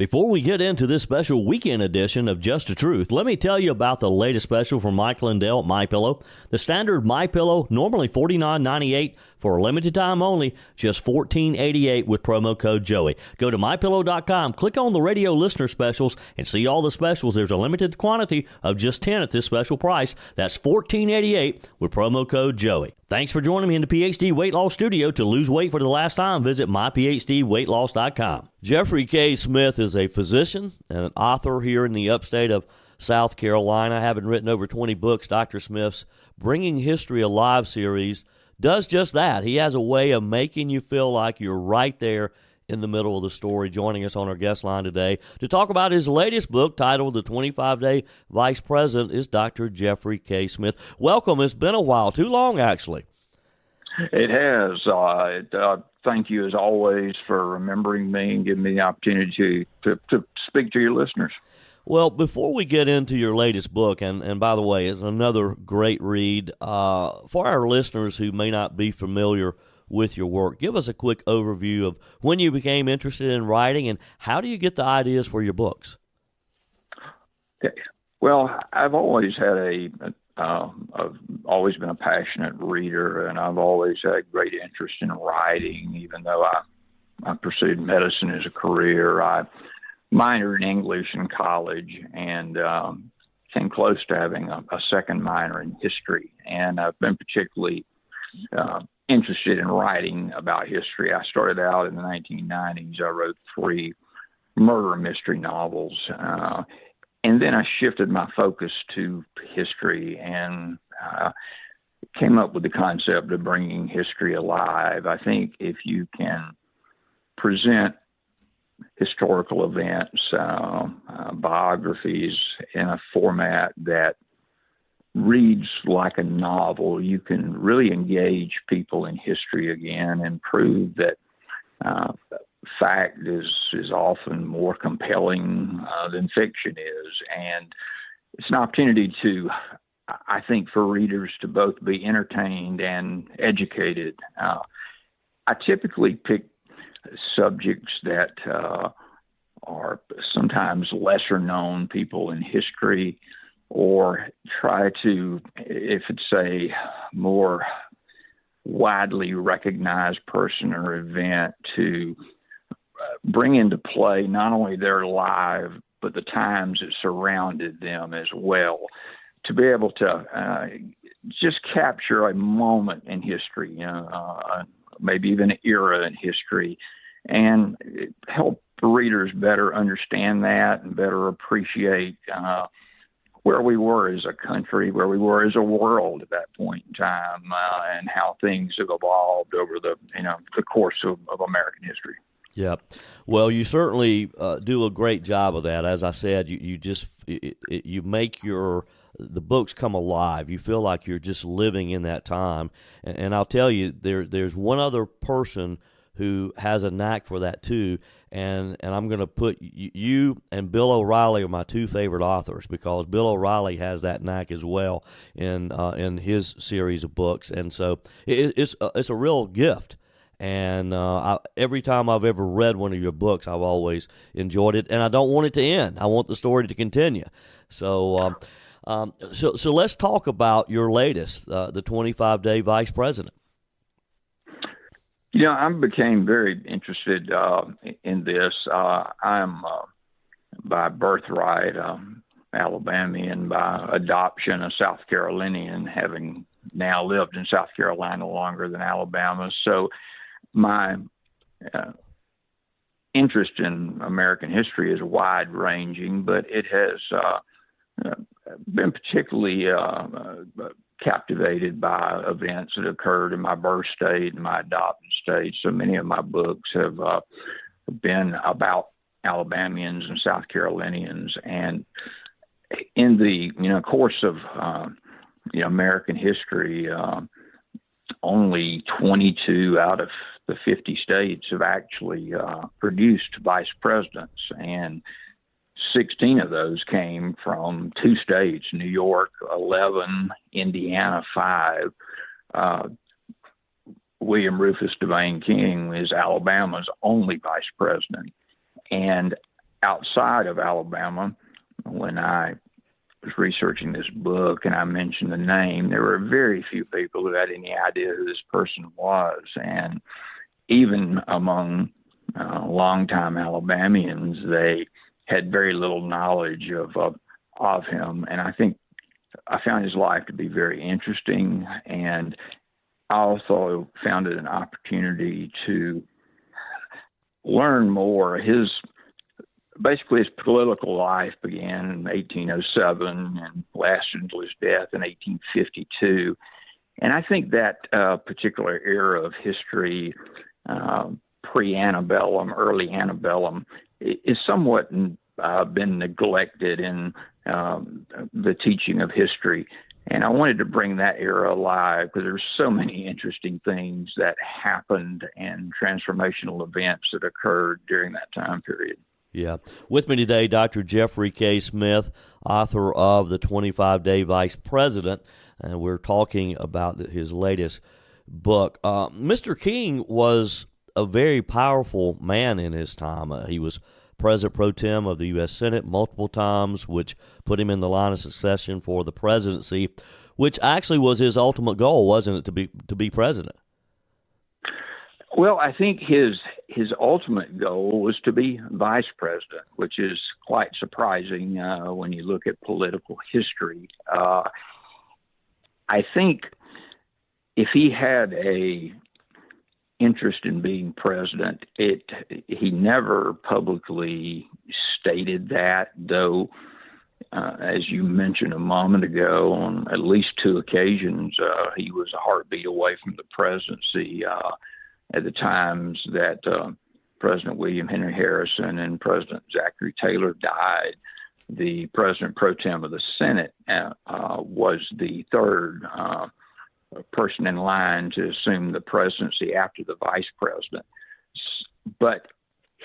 Before we get into this special weekend edition of Just the Truth, let me tell you about the latest special from Mike Lindell at MyPillow. The standard MyPillow, normally $49.98 for a limited time only, just $14.88 with promo code Joey. Go to MyPillow.com, click on the radio listener specials, and see all the specials. There's a limited quantity of just 10 at this special price. That's $14.88 with promo code Joey. Thanks for joining me in the PhD Weight Loss Studio. To lose weight for the last time, visit myphdweightloss.com. Jeffrey K. Smith is a physician and an author here in the upstate of South Carolina. Having written over 20 books, Dr. Smith's Bringing History Alive series does just that. He has a way of making you feel like you're right there in the middle of the story. Joining us on our guest line today to talk about his latest book titled The 25-Day Vice President is Dr. Jeffrey K. Smith. Welcome. It's been a while. Too long, actually. It has. Thank you, as always, for remembering me and giving me the opportunity to speak to your listeners. Well, before we get into your latest book, and by the way, it's another great read, for our listeners who may not be familiar with your work, give us a quick overview of when you became interested in writing and how do you get the ideas for your books? Okay. Well, I've always had I've always been a passionate reader, and I've always had great interest in writing, even though I pursued medicine as a career. I minored in English in college and came close to having a second minor in history. And I've been particularly interested in writing about history. I started out in the 1990s. I wrote 3 murder mystery novels. And then I shifted my focus to history and came up with the concept of bringing history alive. I think if you can present historical events, biographies in a format that reads like a novel, you can really engage people in history again and prove that fact is often more compelling than fiction is. And it's an opportunity to, I think, for readers to both be entertained and educated. I typically pick subjects that are sometimes lesser known people in history, or try to, if it's a more widely recognized person or event, to bring into play not only their life, but the times that surrounded them as well, to be able to just capture a moment in history, maybe even an era in history, and help readers better understand that and better appreciate where we were as a country, where we were as a world at that point in time, and how things have evolved over the course of American history. Yeah. Well, you certainly do a great job of that. As I said, you make the books come alive. You feel like you're just living in that time. And I'll tell you, there's one other person who has a knack for that too. And I'm going to put you and Bill O'Reilly are my 2 favorite authors, because Bill O'Reilly has that knack as well in his series of books. And so it's a real gift. And every time I've ever read one of your books, I've always enjoyed it, and I don't want it to end. I want the story to continue. So let's talk about your latest, the 25-Day Vice President. I became very interested in this. I'm by birthright Alabamian, by adoption a South Carolinian, having now lived in South Carolina longer than Alabama. So my interest in American history is wide-ranging, but it has been particularly captivated by events that occurred in my birth state and my adopted state. So many of my books have been about Alabamians and South Carolinians. And in the course of American history, only 22 out of the 50 states have actually produced vice presidents, and 16 of those came from 2 states, New York 11, Indiana 5. William Rufus Vane King is Alabama's only vice president. And outside of Alabama, when I was researching this book and I mentioned the name, there were very few people who had any idea who this person was. And even among longtime Alabamians, they had very little knowledge of him. And I think I found his life to be very interesting. And I also found it an opportunity to learn more. Basically, his political life began in 1807 and lasted until his death in 1852. And I think that particular era of history, pre-antebellum, early antebellum, is somewhat been neglected in the teaching of history. And I wanted to bring that era alive because there's so many interesting things that happened and transformational events that occurred during that time period. Yeah. With me today, Dr. Jeffrey K. Smith, author of The 25-Day Vice President, and we're talking about his latest book. Mr. King was a very powerful man in his time. He was President pro tem of the U.S. Senate multiple times, which put him in the line of succession for the presidency, which actually was his ultimate goal, wasn't it, to be president? Well, I think his ultimate goal was to be vice president, which is quite surprising when you look at political history. I think if he had a interest in being president, he never publicly stated that, though, as you mentioned a moment ago, on at least two occasions, he was a heartbeat away from the presidency. At the times that President William Henry Harrison and President Zachary Taylor died, the president pro tem of the Senate was the third person in line to assume the presidency after the vice president. But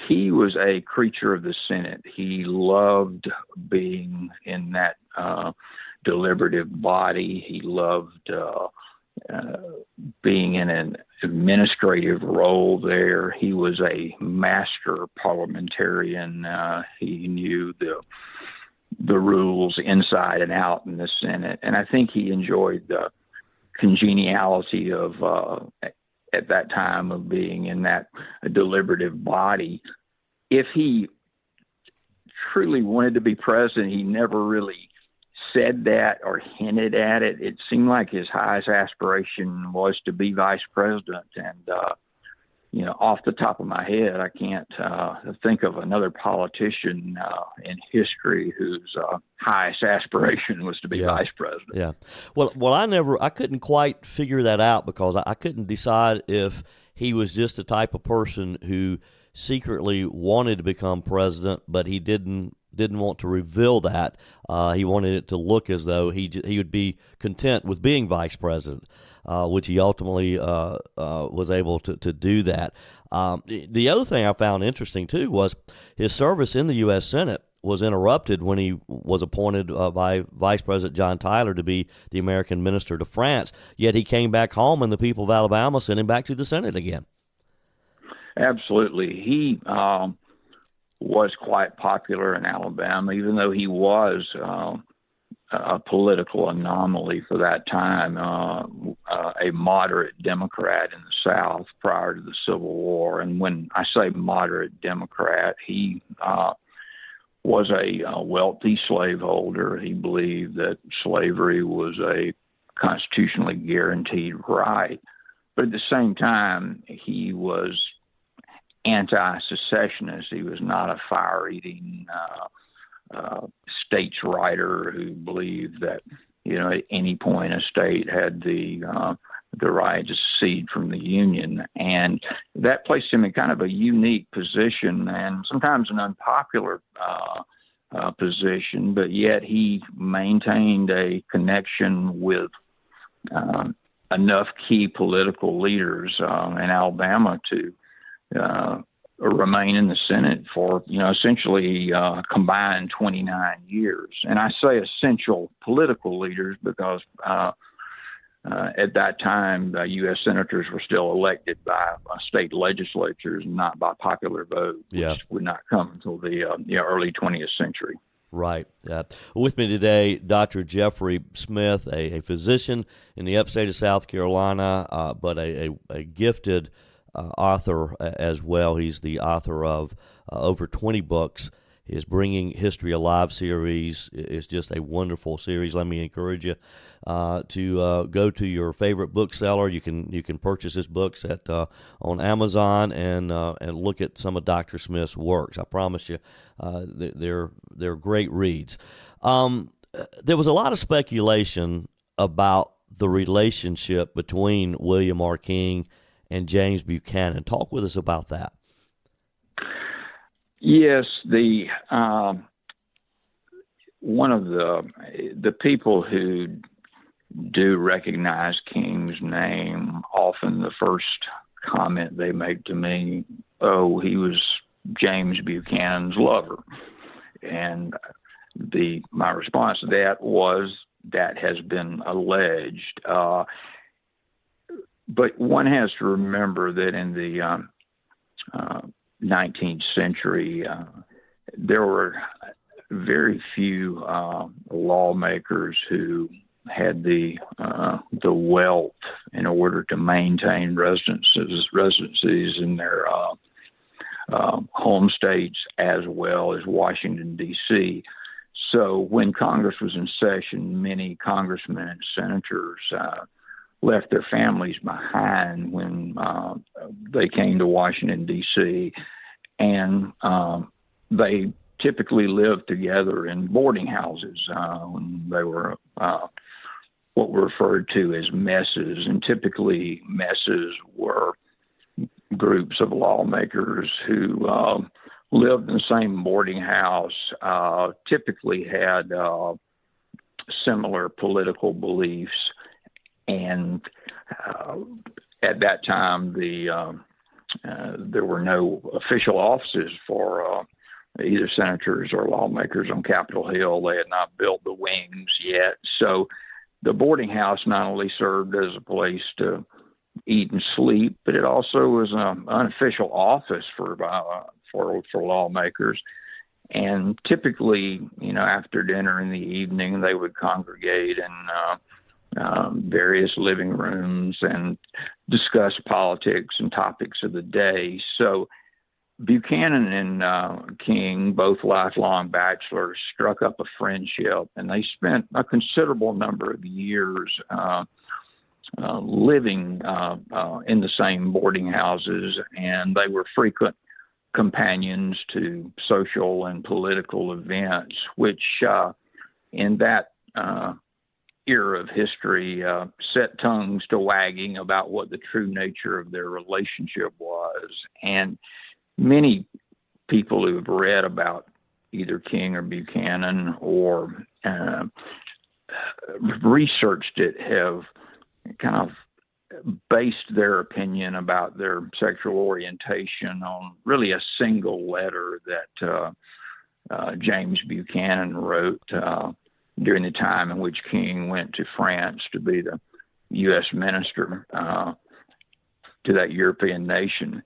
he was a creature of the Senate. He loved being in that deliberative body. He loved being in an administrative role there. He was a master parliamentarian. He knew the rules inside and out in the Senate. And I think he enjoyed the congeniality of, at that time, of being in that deliberative body. If he truly wanted to be president, he never really said that or hinted at it. It seemed like his highest aspiration was to be vice president. And, off the top of my head, I can't think of another politician in history whose highest aspiration was to be vice president. Yeah. Well, I couldn't quite figure that out because I couldn't decide if he was just the type of person who secretly wanted to become president, but he didn't want to reveal that. He wanted it to look as though he would be content with being vice president, which he ultimately was able to do that. The other thing I found interesting, too, was his service in the U.S. Senate was interrupted when he was appointed by Vice President John Tyler to be the American minister to France, yet he came back home and the people of Alabama sent him back to the Senate again. Absolutely. He was quite popular in Alabama, even though he was a political anomaly for that time, a moderate Democrat in the South prior to the Civil War. And when I say moderate Democrat, he was a wealthy slaveholder. He believed that slavery was a constitutionally guaranteed right. But at the same time, he was anti-secessionist. He was not a fire-eating states' writer who believed that, at any point a state had the right to secede from the Union. And that placed him in kind of a unique position and sometimes an unpopular position, but yet he maintained a connection with enough key political leaders in Alabama to remain in the Senate for, essentially combined 29 years. And I say essential political leaders because At that time, U.S. senators were still elected by state legislatures, not by popular vote, which would not come until the early 20th century. Right. With me today, Dr. Jeffrey Smith, a physician in the upstate of South Carolina, but a gifted author as well. He's the author of over 20 books. His Bringing History Alive series is just a wonderful series. Let me encourage you to go to your favorite bookseller. You can purchase his books at on Amazon and look at some of Dr. Smith's works. I promise you, they're great reads. There was a lot of speculation about the relationship between William R. King and James Buchanan. Talk with us about that. Yes, the one of the people who do recognize King's name, often the first comment they make to me, "Oh, he was James Buchanan's lover," and my response to that was that has been alleged, but one has to remember that in the 19th century, there were very few lawmakers who had the wealth in order to maintain residencies in their home states as well as Washington, D.C. So when Congress was in session, many congressmen and senators left their families behind when they came to Washington, D.C., and they typically lived together in boarding houses when they were what were referred to as messes. And typically messes were groups of lawmakers who lived in the same boarding house, typically had similar political beliefs. And at that time, there were no official offices for either senators or lawmakers on Capitol Hill. They had not built the wings yet. So the boarding house not only served as a place to eat and sleep, but it also was an unofficial office for lawmakers. And typically, after dinner in the evening, they would congregate in various living rooms and discuss politics and topics of the day. So Buchanan and King, both lifelong bachelors, struck up a friendship, and they spent a considerable number of years living in the same boarding houses, and they were frequent companions to social and political events, which in that era of history set tongues to wagging about what the true nature of their relationship was. And many people who have read about either King or Buchanan or researched it have kind of based their opinion about their sexual orientation on really a single letter that James Buchanan wrote during the time in which King went to France to be the U.S. minister to that European nation.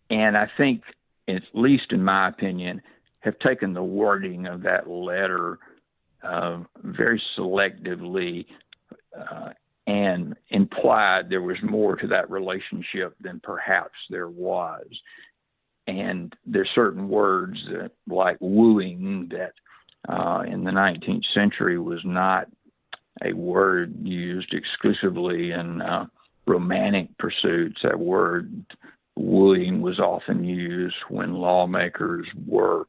And I think, at least in my opinion, have taken the wording of that letter very selectively and implied there was more to that relationship than perhaps there was. And there's certain words like wooing that in the 19th century was not a word used exclusively in romantic pursuits. That word wooing was often used when lawmakers were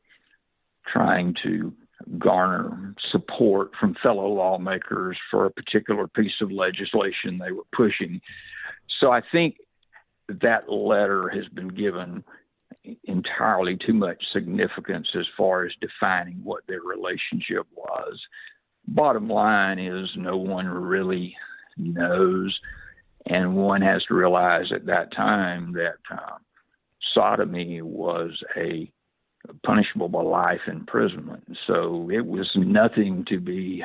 trying to garner support from fellow lawmakers for a particular piece of legislation they were pushing. So I think that letter has been given entirely too much significance as far as defining what their relationship was. Bottom line is no one really knows, and one has to realize at that time that sodomy was a punishable by life imprisonment. So it was nothing to be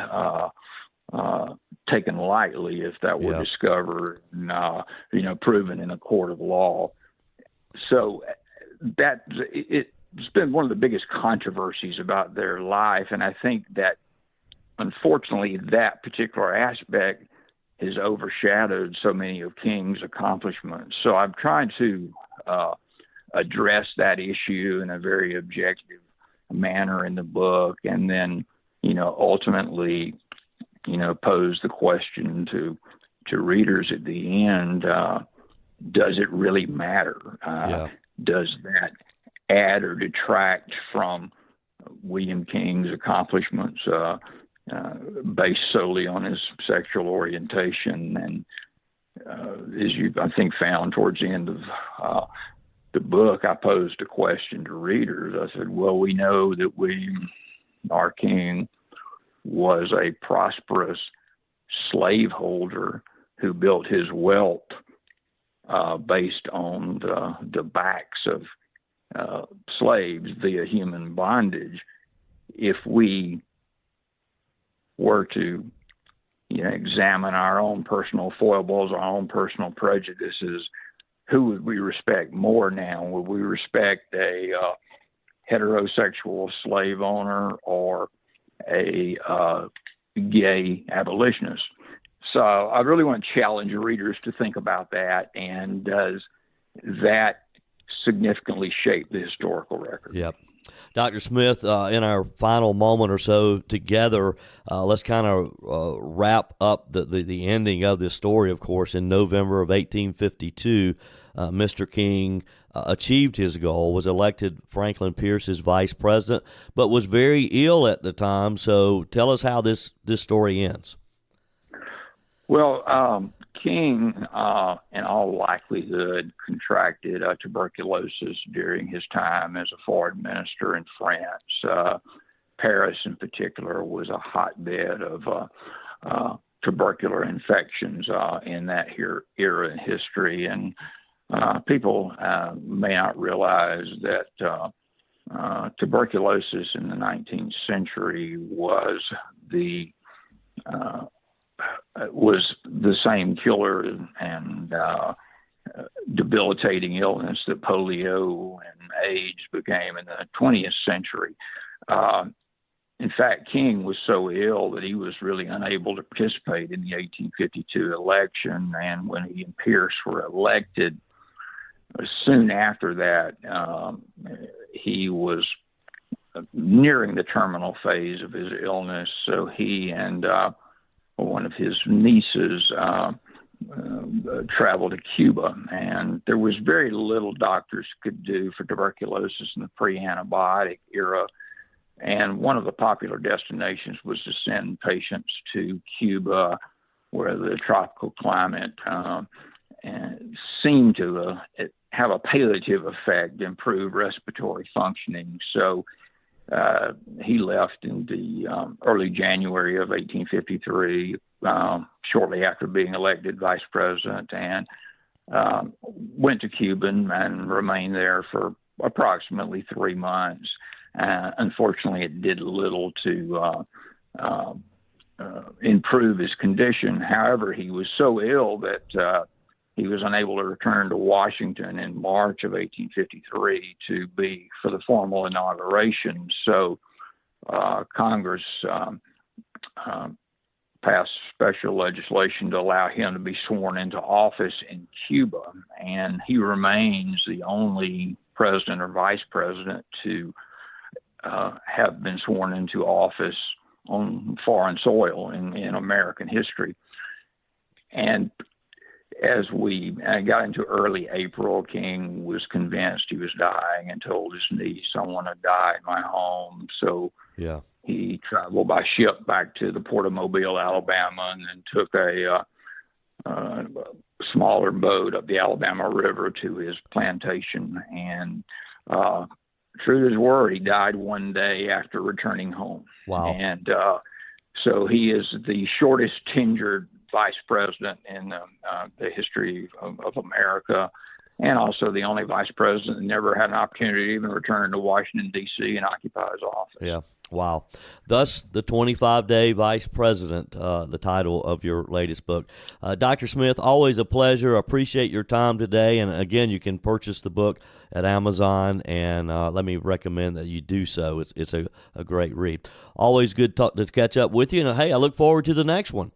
taken lightly if that were discovered and, proven in a court of law. So it's been one of the biggest controversies about their life. And I think that, unfortunately, that particular aspect has overshadowed so many of King's accomplishments. So I'm trying to address that issue in a very objective manner in the book, and then, ultimately, pose the question to readers at the end, does it really matter? Does that add or detract from William King's accomplishments based solely on his sexual orientation? And as you, I think, found towards the end of the book, I posed a question to readers. I said, well, we know that William R. King was a prosperous slaveholder who built his wealth based on the backs of slaves via human bondage. If we were to examine our own personal foibles, our own personal prejudices, who would we respect more now? Would we respect a heterosexual slave owner or a gay abolitionist? So I really want to challenge readers to think about that, and does that significantly shape the historical record? Yep. Dr. Smith, in our final moment or so together, let's kind of wrap up the ending of this story. Of course, in November of 1852, Mr. King achieved his goal, was elected Franklin Pierce's vice president, but was very ill at the time. So tell us how this story ends. Well, King, in all likelihood, contracted tuberculosis during his time as a foreign minister in France. Paris, in particular, was a hotbed of tubercular infections in that era in history. And people may not realize that tuberculosis in the 19th century was the same killer and debilitating illness that polio and AIDS became in the 20th century. In fact, King was so ill that he was really unable to participate in the 1852 election. And when he and Pierce were elected, soon after that, he was nearing the terminal phase of his illness. So he and one of his nieces traveled to Cuba, and there was very little doctors could do for tuberculosis in the pre-antibiotic era. And one of the popular destinations was to send patients to Cuba, where the tropical climate seemed to have a palliative effect, improve respiratory functioning. So he left in the early January of 1853, shortly after being elected vice president, and went to Cuba and remained there for approximately 3 months. Unfortunately, it did little to improve his condition. However, he was so ill that he was unable to return to Washington in March of 1853 to be for the formal inauguration. So Congress passed special legislation to allow him to be sworn into office in Cuba, and he remains the only president or vice president to have been sworn into office on foreign soil in American history. And as we got into early April, King was convinced he was dying and told his niece, "I want to die in my home." So he traveled by ship back to the port of Mobile, Alabama, and then took a smaller boat up the Alabama River to his plantation. And true to his word, he died one day after returning home. Wow. And so he is the shortest tenured vice president in the history of America. and also the only vice president that never had an opportunity to even return to Washington, D.C. and occupy his office. Yeah. Wow. Thus, the 25-day vice president, the title of your latest book. Dr. Smith, always a pleasure. Appreciate your time today. And again, you can purchase the book at Amazon, and let me recommend that you do so. It's a great read. Always good to catch up with you. And hey, I look forward to the next one.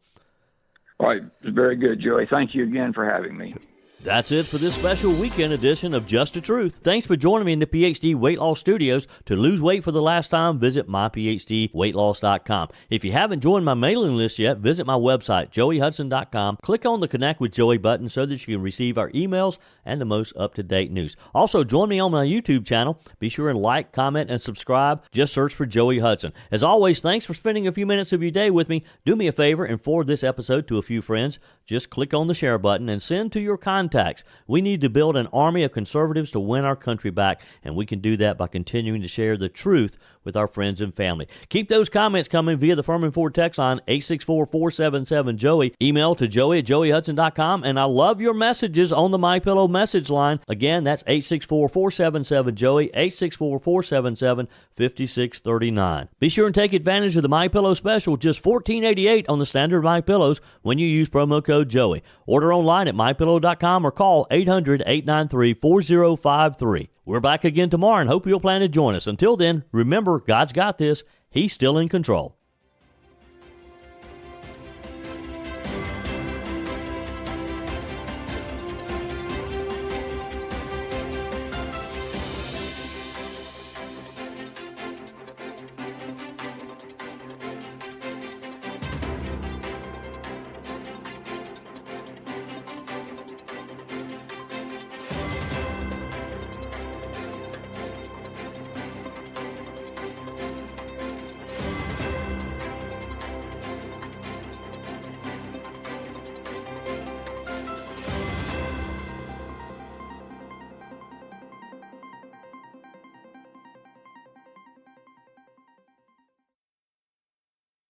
All right. Very good, Joey. Thank you again for having me. That's it for this special weekend edition of Just the Truth. Thanks for joining me in the PhD Weight Loss Studios. To lose weight for the last time, visit myphdweightloss.com. If you haven't joined my mailing list yet, visit my website, joeyhudson.com. Click on the Connect with Joey button so that you can receive our emails and the most up-to-date news. Also, join me on my YouTube channel. Be sure and like, comment, and subscribe. Just search for Joey Hudson. As always, thanks for spending a few minutes of your day with me. Do me a favor and forward this episode to a few friends. Just click on the share button and send to your contacts. We need to build an army of conservatives to win our country back, and we can do that by continuing to share the truth with our friends and family. Keep those comments coming via the Furman Ford text line, 864-477-JOEY. Email to joey@joeyhudson.com, and I love your messages on the MyPillow message line. Again, that's 864-477-JOEY, 864-477-5639. Be sure and take advantage of the MyPillow special, just $14.88 on the standard MyPillows when you use promo code Joey. Order online at mypillow.com or call 800-893-4053. We're back again tomorrow and hope you'll plan to join us. Until then, remember, God's got this. He's still in control.